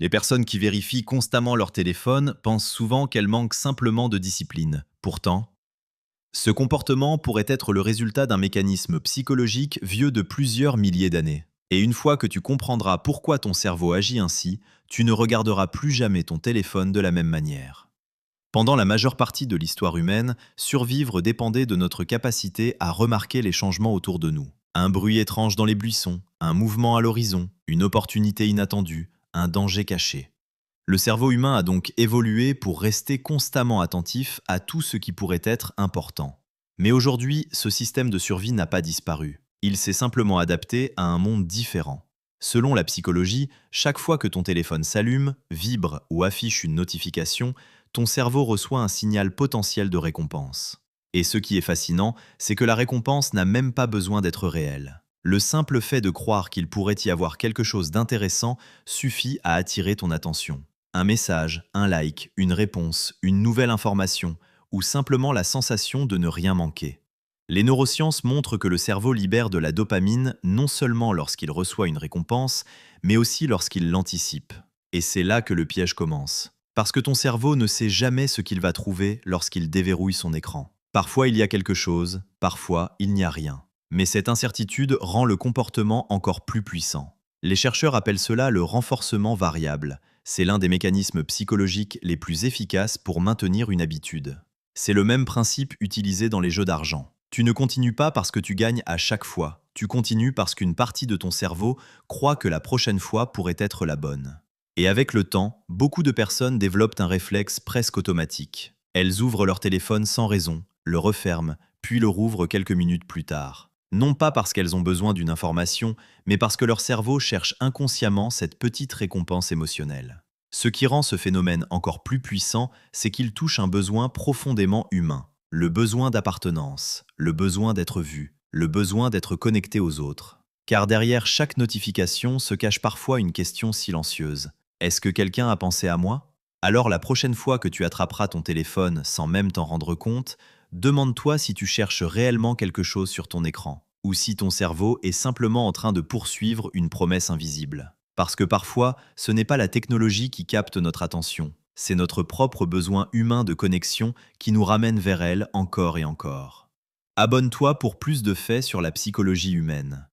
Les personnes qui vérifient constamment leur téléphone pensent souvent qu'elles manquent simplement de discipline. Pourtant, ce comportement pourrait être le résultat d'un mécanisme psychologique vieux de plusieurs milliers d'années. Et une fois que tu comprendras pourquoi ton cerveau agit ainsi, tu ne regarderas plus jamais ton téléphone de la même manière. Pendant la majeure partie de l'histoire humaine, survivre dépendait de notre capacité à remarquer les changements autour de nous. Un bruit étrange dans les buissons, un mouvement à l'horizon, une opportunité inattendue, un danger caché. Le cerveau humain a donc évolué pour rester constamment attentif à tout ce qui pourrait être important. Mais aujourd'hui, ce système de survie n'a pas disparu. Il s'est simplement adapté à un monde différent. Selon la psychologie, chaque fois que ton téléphone s'allume, vibre ou affiche une notification, ton cerveau reçoit un signal potentiel de récompense. Et ce qui est fascinant, c'est que la récompense n'a même pas besoin d'être réelle. Le simple fait de croire qu'il pourrait y avoir quelque chose d'intéressant suffit à attirer ton attention. Un message, un like, une réponse, une nouvelle information, ou simplement la sensation de ne rien manquer. Les neurosciences montrent que le cerveau libère de la dopamine non seulement lorsqu'il reçoit une récompense, mais aussi lorsqu'il l'anticipe. Et c'est là que le piège commence. Parce que ton cerveau ne sait jamais ce qu'il va trouver lorsqu'il déverrouille son écran. Parfois il y a quelque chose, parfois il n'y a rien. Mais cette incertitude rend le comportement encore plus puissant. Les chercheurs appellent cela le renforcement variable. C'est l'un des mécanismes psychologiques les plus efficaces pour maintenir une habitude. C'est le même principe utilisé dans les jeux d'argent. Tu ne continues pas parce que tu gagnes à chaque fois. Tu continues parce qu'une partie de ton cerveau croit que la prochaine fois pourrait être la bonne. Et avec le temps, beaucoup de personnes développent un réflexe presque automatique. Elles ouvrent leur téléphone sans raison, le referment, puis le rouvrent quelques minutes plus tard. Non pas parce qu'elles ont besoin d'une information, mais parce que leur cerveau cherche inconsciemment cette petite récompense émotionnelle. Ce qui rend ce phénomène encore plus puissant, c'est qu'il touche un besoin profondément humain. Le besoin d'appartenance, le besoin d'être vu, le besoin d'être connecté aux autres. Car derrière chaque notification se cache parfois une question silencieuse. Est-ce que quelqu'un a pensé à moi? Alors la prochaine fois que tu attraperas ton téléphone sans même t'en rendre compte, demande-toi si tu cherches réellement quelque chose sur ton écran, ou si ton cerveau est simplement en train de poursuivre une promesse invisible. Parce que parfois, ce n'est pas la technologie qui capte notre attention, c'est notre propre besoin humain de connexion qui nous ramène vers elle encore et encore. Abonne-toi pour plus de faits sur la psychologie humaine.